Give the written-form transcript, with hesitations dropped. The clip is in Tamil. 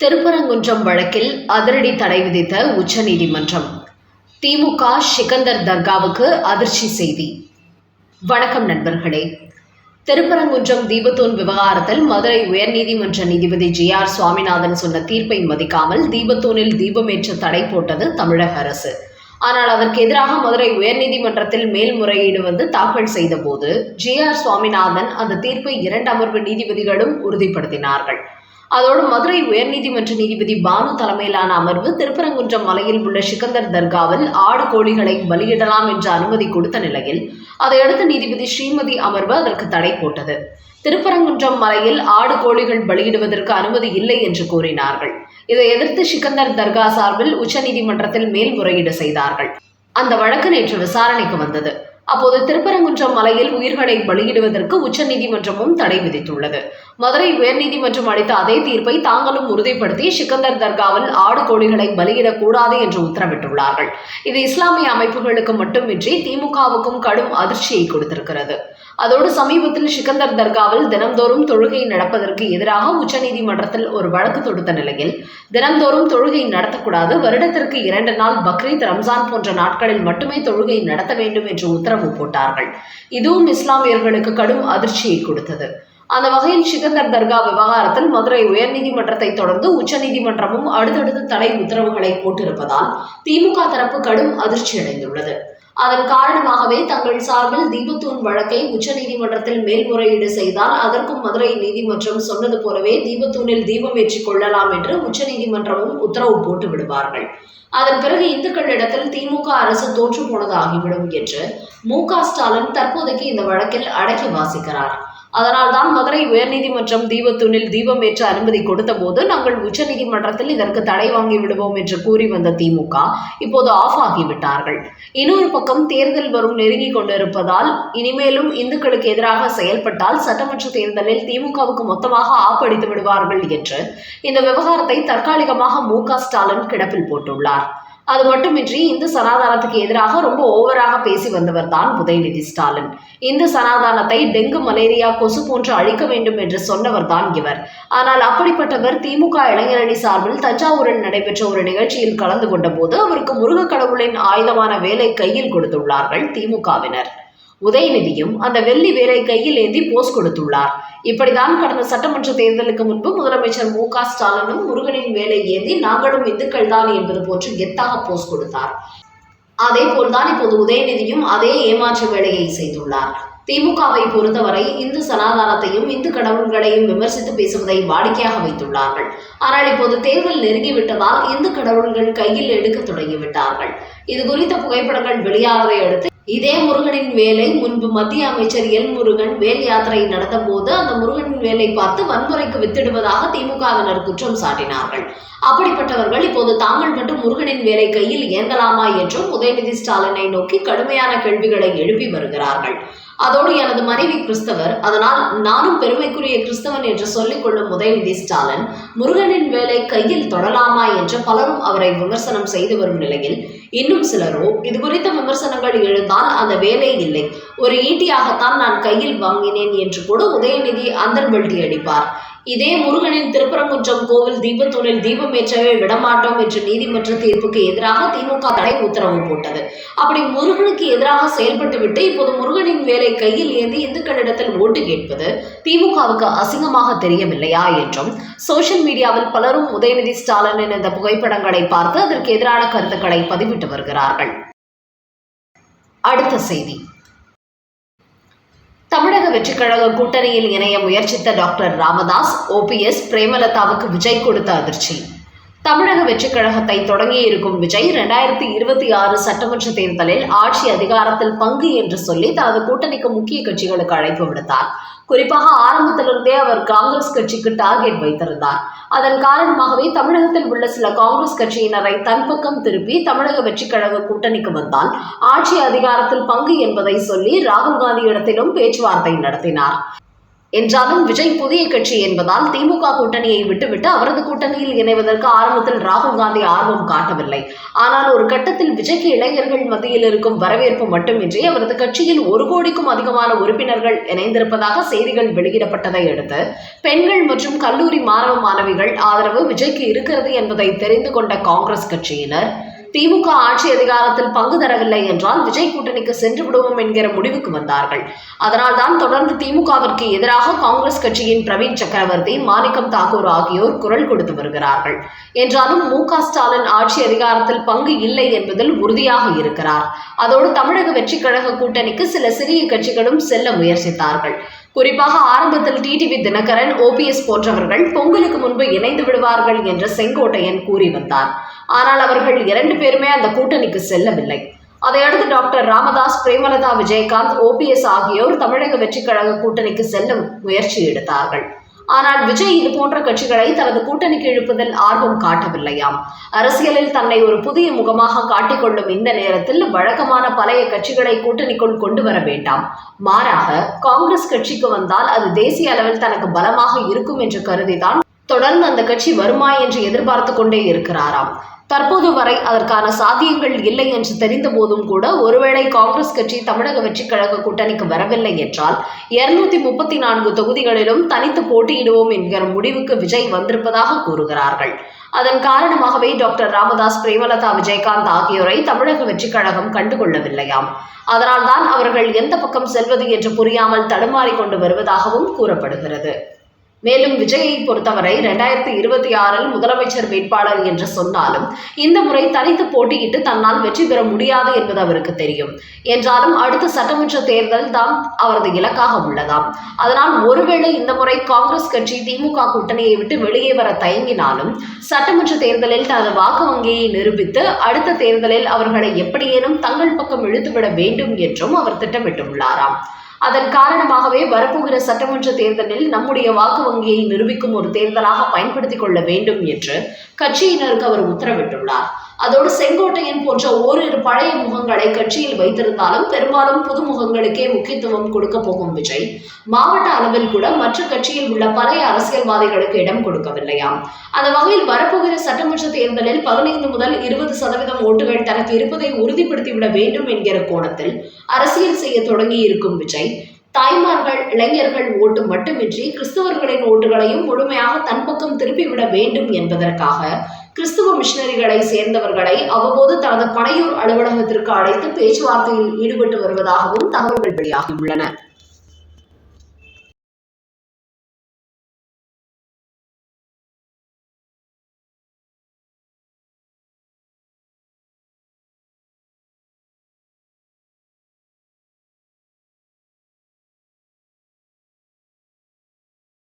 திருப்பரங்குன்றம் வழக்கில் அதிரடி தடை விதித்த உச்சநீதிமன்றம். திமுக சிக்கந்தர் தர்காவுக்கு அதிர்ச்சி செய்தி. வணக்கம் நண்பர்களே. திருப்பரங்குன்றம் தீபத்தூண் விவகாரத்தில் மதுரை உயர்நீதிமன்ற நீதிபதி ஜி.ஆர். சுவாமிநாதன் சொன்ன தீர்ப்பை மதிக்காமல் தீபத்தூணில் தீபமேற்ற தடை போட்டது தமிழக அரசு. ஆனால் அதற்கு எதிராக மதுரை உயர்நீதிமன்றத்தில் மேல்முறையீடு தாக்கல் செய்த போது ஜி.ஆர். சுவாமிநாதன் அந்த தீர்ப்பை 2 அமர்வு நீதிபதிகளும் உறுதிப்படுத்தினார்கள். அதோடு மதுரை உயர்நீதிமன்ற நீதிபதி பானு தலைமையிலான அமர்வு திருப்பரங்குன்றம் மலையில் உள்ள சிக்கந்தர் தர்காவில் ஆடு கோழிகளை பலியிடலாம் என்ற அனுமதி கொடுத்த நிலையில் அதையடுத்து நீதிபதி ஸ்ரீமதி அமர்வு அதற்கு தடை போட்டது. திருப்பரங்குன்றம் மலையில் ஆடு கோழிகள் பலியிடுவதற்கு அனுமதி இல்லை என்று கூறினார்கள். இதை எதிர்த்து சிக்கந்தர் தர்கா சார்பில் உச்சநீதிமன்றத்தில் மேல்முறையீடு செய்தார்கள். அந்த வழக்கு நேற்று விசாரணைக்கு வந்தது. அப்போது திருப்பரங்குன்றம் மலையில் உயிர்களை பலியிடுவதற்கு உச்சநீதிமன்றமும் தடை விதித்துள்ளது. மதுரை உயர்நீதிமன்றம் அளித்த அதே தீர்ப்பை தாங்களும் உறுதிப்படுத்தி சிக்கந்தர் தர்காவில் ஆடு கோழிகளை பலியிடக்கூடாது என்று உத்தரவிட்டுள்ளார்கள். இது இஸ்லாமிய அமைப்புகளுக்கு மட்டுமின்றி திமுகவுக்கும் கடும் அதிர்ச்சியை கொடுத்திருக்கிறது. அதோடு சமீபத்தில் சிக்கந்தர் தர்காவில் தினந்தோறும் தொழுகை நடப்பதற்கு எதிராக உச்சநீதிமன்றத்தில் ஒரு வழக்கு தொடுத்த நிலையில் தினந்தோறும் தொழுகை நடத்தக்கூடாது, வருடத்திற்கு 2 நாள் பக்ரீத், ரம்ஜான் போன்ற நாட்களில் மட்டுமே தொழுகை நடத்த வேண்டும் என்று உத்தரவு போட்டார்கள். இதுவும் இஸ்லாமியர்களுக்கு கடும் அதிர்ச்சியை கொடுத்தது. அந்த வகையில் சிக்கந்தர் தர்கா விவகாரத்தில் மதுரை உயர்நீதிமன்றத்தை தொடர்ந்து உச்சநீதிமன்றமும் அடுத்தடுத்து தடை உத்தரவுகளை போட்டிருப்பதால் திமுக தரப்பு கடும் அதிர்ச்சி அடைந்துள்ளது. அதன் காரணமாகவே தங்கள் சார்பில் தீபத்தூண் வழக்கை உச்சநீதிமன்றத்தில் மேல்முறையீடு செய்தால் அதற்கும் மதுரை நீதிமன்றம் சொன்னது போலவே தீபத்தூணில் தீபம் ஏற்றிக் கொள்ளலாம் என்று உச்சநீதிமன்றமும் உத்தரவு போட்டு விடுவார்கள். அதன் பிறகு இந்துக்களிடத்தில் திமுக அரசு தோற்று போனது ஆகிவிடும் என்று மு.க. ஸ்டாலின் தற்போதைக்கு இந்த வழக்கில் அடக்கி வாசிக்கிறார். அதனால்தான் மதுரை உயர்நீதிமன்றம் தீபத்தூணில் தீபம் ஏற்ற அனுமதி கொடுத்த போது நாங்கள் உச்சநீதிமன்றத்தில் இதற்கு தடை வாங்கி விடுவோம் என்று கூறி வந்த திமுக இப்போது ஆஃப் ஆகிவிட்டார்கள். இன்னொரு பக்கம் தேர்தல் வரும் நெருங்கிக் கொண்டிருப்பதால் இனிமேலும் இந்துக்களுக்கு எதிராக செயல்பட்டால் சட்டமன்ற தேர்தலில் திமுகவுக்கு மொத்தமாக ஆப்படித்து விடுவார்கள் என்று இந்த விவகாரத்தை தற்காலிகமாக மு.க. ஸ்டாலின் கிடப்பில் போட்டுள்ளார். அது மட்டுமின்றி இந்து சனாதானத்துக்கு எதிராக ரொம்ப ஓவராக பேசி வந்தவர் தான் உதயநிதி ஸ்டாலின். இந்து சனாதானத்தை டெங்கு, மலேரியா, கொசு போன்று அழிக்க வேண்டும் என்று சொன்னவர் தான் இவர். ஆனால் அப்படிப்பட்டவர் திமுக இளைஞரணி சார்பில் தஞ்சாவூரில் நடைபெற்ற ஒரு நிகழ்ச்சியில் கலந்து கொண்ட போது அவருக்கு முருக கடவுளின் ஆயுதமான வேலை கையில் கொடுத்துள்ளார்கள் திமுகவினர். உதயநிதியும் அந்த வெள்ளி வேலை கையில் ஏந்தி போஸ் கொடுத்துள்ளார். இப்படிதான் கடந்த சட்டமன்ற தேர்தலுக்கு முன்பு முதலமைச்சர் மு.க. ஸ்டாலினும் முருகனின் வேலை ஏந்தி நாங்களும் இந்துக்கள் தான் என்பது போன்று கெத்தாக போஸ் கொடுத்தார். அதே போல்தான் இப்போது உதயநிதியும் அதே ஏமாற்று வேலையை செய்துள்ளார். திமுகவை பொறுத்தவரை இந்து சனாதானத்தையும் இந்து கடவுள்களையும் விமர்சித்து பேசுவதை வாடிக்கையாக வைத்துள்ளார்கள். ஆனால் இப்போது தேர்தல் நெருங்கிவிட்டதால் இந்து கடவுள்கள் கையில் எடுக்க தொடங்கிவிட்டார்கள். இது குறித்த புகைப்படங்கள் வெளியாவதை அடுத்து இதே முருகனின் வேலை முன்பு மத்திய அமைச்சர் எல். முருகன் வேல் யாத்திரை நடந்த போது அந்த முருகனின் வேலை பார்த்து வன்முறைக்கு வித்திடுவதாக திமுகவினர் குற்றம் சாட்டினார்கள். அப்படிப்பட்டவர்கள் இப்போது தாங்கள் மட்டும் முருகனின் வேலை கையில் ஏந்தலாமா என்றும் உதயநிதி ஸ்டாலினை நோக்கி கடுமையான கேள்விகளை எழுப்பி வருகிறார்கள். அதோடு எனது மனைவி கிறிஸ்தவர், அதனால் நானும் பெருமைக்குரிய கிறிஸ்தவன் என்று சொல்லிக் கொள்ளும் உதயநிதி ஸ்டாலின் முருகனின் வேலை கையில் தொடலாமா என்று பலரும் அவரை விமர்சனம் செய்து வரும் நிலையில் இன்னும் சிலரோ இது குறித்த விமர்சனங்கள் எழுந்தால் அந்த வேலை இல்லை, ஒரு ஈட்டியாகத்தான் நான் கையில் வாங்கினேன் என்று கூட உதயநிதி அந்தர்பல்டி அடிப்பார். இதே முருகனின் திருப்பரங்குன்றம் கோவில் தீபத்தூணில் தீபம் ஏற்றவே விடமாட்டோம் என்று நீதிமன்ற தீர்ப்புக்கு எதிராக திமுக தடை உத்தரவு போட்டது. அப்படி முருகனுக்கு எதிராக செயல்பட்டு விட்டு இப்போது முருகனின் வேலை கையில் ஏந்தி இந்துக்களிடத்தில் ஓட்டு கேட்பது திமுகவுக்கு அசிங்கமாக தெரியவில்லையா என்றும் சோசியல் மீடியாவில் பலரும் உதயநிதி ஸ்டாலினின் இந்த புகைப்படங்களை பார்த்து அதற்கு எதிரான கருத்துக்களை பதிவிட்டு வருகிறார்கள். அடுத்த செய்தி. தமிழக வெற்றிக் கழக கூட்டணியில் இணைய முயற்சித்த டாக்டர் ராமதாஸ், OPS, பிரேமலதாவுக்கு விஜய் கொடுத்த அதிர்ச்சி. தமிழக வெற்றிக் கழகத்தை தொடங்கியிருக்கும் விஜய் 2026 சட்டமன்ற தேர்தலில் ஆட்சி அதிகாரத்தில் பங்கு என்று சொல்லி தனது கூட்டணிக்கு முக்கிய கட்சிகளுக்கு அழைப்பு விடுத்தார். குறிப்பாக ஆரம்பத்திலிருந்தே அவர் காங்கிரஸ் கட்சிக்கு டார்கெட் வைத்திருந்தார். அதன் காரணமாகவே தமிழகத்தில் உள்ள சில காங்கிரஸ் கட்சியினரை தன் பக்கம் திருப்பி தமிழக வெற்றிக் கழக கூட்டணிக்கு வந்தால் ஆட்சி அதிகாரத்தில் பங்கு என்பதை சொல்லி ராகுல் காந்தியிடத்திலும் பேச்சுவார்த்தை நடத்தினார். என்றாலும் விஜய் புதிய கட்சி என்பதால் திமுக கூட்டணியை விட்டுவிட்டு அவரது கூட்டணியில் இணைவதற்கு ஆரம்பத்தில் ராகுல் காந்தி ஆர்வம் காட்டவில்லை. ஆனால் ஒரு கட்டத்தில் விஜய்க்கு இளைஞர்கள் மத்தியில் இருக்கும் வரவேற்பு மட்டுமின்றி அவரது கட்சியில் 1 கோடிக்கும் அதிகமான உறுப்பினர்கள் இணைந்திருப்பதாக செய்திகள் வெளியிடப்பட்டதை அடுத்து பெண்கள் மற்றும் கல்லூரி மாணவ மாணவிகள் ஆதரவு விஜய்க்கு இருக்கிறது என்பதை தெரிந்து கொண்ட காங்கிரஸ் கட்சியினர் திமுக ஆட்சி அதிகாரத்தில் பங்கு தரவில்லை என்றால் விஜய் கூட்டணிக்கு சென்று விடுவோம் என்கிற முடிவுக்கு வந்தார்கள். அதனால்தான் தொடர்ந்து திமுகவிற்கு எதிராக காங்கிரஸ் கட்சியின் பிரவீன் சக்கரவர்த்தி, மாணிக்கம் தாக்கூர் ஆகியோர் குரல் கொடுத்து வருகிறார்கள். என்றாலும் மு.க. ஸ்டாலின் ஆட்சி அதிகாரத்தில் பங்கு இல்லை என்பதில் உறுதியாக இருக்கிறார். அதோடு தமிழக வெற்றிக் கழக கூட்டணிக்கு சில சிறிய கட்சிகளும் செல்ல முயற்சித்தார்கள். குறிப்பாக ஆரம்பத்தில் டிடிவி தினகரன், ஓபிஎஸ் போன்றவர்கள் பொங்கலுக்கு முன்பு இணைந்து விடுவார்கள் என்று செங்கோட்டையன் கூறி வந்தார். ஆனால் அவர்கள் 2 பேருமே அந்த கூட்டணிக்கு செல்லவில்லை. அதையடுத்து டாக்டர் ராமதாஸ், பிரேமலதா விஜயகாந்த், ஓபிஎஸ் ஆகியோர் தமிழக வெற்றிக் கழக கூட்டணிக்கு செல்ல முயற்சி எடுத்தார்கள். ஆனால் விஜய் இது போன்ற கட்சிகளை தனது கூட்டணிக்கு இழுப்பதில் ஆர்வம் காட்டவில்லையாம். அரசியலில் தன்னை ஒரு புதிய முகமாக காட்டிக்கொள்ளும் இந்த நேரத்தில் வழக்கமான பழைய கட்சிகளை கூட்டணிக்குள் கொண்டு வர வேண்டாம், மாறாக காங்கிரஸ் கட்சிக்கு வந்தால் அது தேசிய அளவில் தனக்கு பலமாக இருக்கும் என்று கருதிதான் தொடர்ந்து அந்த கட்சி வருமா என்று எதிர்பார்த்து கொண்டே இருக்கிறாராம். தற்போது வரை அதற்கான சாத்தியங்கள் இல்லை என்று தெரிந்த போதும் கூட ஒருவேளை காங்கிரஸ் கட்சி தமிழக வெற்றிக் கழக கூட்டணிக்கு வரவில்லை என்றால் 234 தொகுதிகளிலும் தனித்து போட்டியிடுவோம் என்கிற முடிவுக்கு விஜய் வந்திருப்பதாக கூறுகிறார்கள். அதன் காரணமாகவே டாக்டர் ராமதாஸ், பிரேமலதா விஜயகாந்த் ஆகியோரை தமிழக வெற்றிக் கழகம் கண்டுகொள்ளவில்லையாம். அதனால்தான் அவர்கள் எந்த பக்கம் செல்வது என்று புரியாமல் தடுமாறிக் கொண்டு வருவதாகவும் கூறப்படுகிறது. மேலும் விஜயை பொறுத்தவரை 2026 முதலமைச்சர் வேட்பாளர் என்று சொன்னாலும் இந்த முறை தனித்து போட்டியிட்டு தன்னால் வெற்றி பெற முடியாது என்பது அவருக்கு தெரியும். என்றாலும் அடுத்த சட்டமன்ற தேர்தல் தான் அவரது இலக்காக உள்ளதாம். அதனால் ஒருவேளை இந்த முறை காங்கிரஸ் கட்சி திமுக கூட்டணியை விட்டு வெளியே வர தயங்கினாலும் சட்டமன்ற தேர்தலில் தனது வாக்கு வங்கியை நிரூபித்து அடுத்த தேர்தலில் அவர்களை எப்படியேனும் தங்கள் பக்கம் இழுத்துவிட வேண்டும் என்றும் அவர் திட்டமிட்டுள்ளாராம். அதன் காரணமாகவே வரப்போகிற சட்டமன்ற தேர்தலில் நம்முடைய வாக்கு வங்கியை நிரூபிக்கும் ஒரு தேர்தலாக பயன்படுத்திக் கொள்ள வேண்டும் என்று கட்சியினருக்கு அவர் உத்தரவிட்டுள்ளார். அதோடு செங்கோட்டையன் போன்ற ஓரிரு பழைய முகங்களை கட்சியில் வைத்திருந்தாலும் பெரும்பாலும் புது முகங்களுக்கே முக்கியத்துவம் கொடுக்க போகும் விஜய் மாவட்ட அளவில் கூட மற்ற கட்சியில் உள்ள பழைய அரசியல்வாதிகளுக்கு இடம் கொடுக்கவில்லையாம். அந்த வகையில் வரப்போகிற சட்டமன்ற தேர்தலில் 15 முதல் 20% ஓட்டுகள் தனக்கு இருப்பதை உறுதிப்படுத்திவிட வேண்டும் என்கிற கோணத்தில் அரசியல் செய்ய தொடங்கி இருக்கும் விஜய் தாய்மார்கள், இளைஞர்கள் ஓட்டு மட்டுமின்றி கிறிஸ்தவர்களின் ஓட்டுகளையும் முழுமையாக தன் பக்கம் திருப்பிவிட வேண்டும் என்பதற்காக கிறிஸ்துவ மிஷனரிகளை சேர்ந்தவர்களை அவ்வப்போது தனது பனையூர் அலுவலகத்திற்கு அழைத்து பேச்சுவார்த்தையில் ஈடுபட்டு வருவதாகவும் தகவல்கள் வெளியாகியுள்ளன.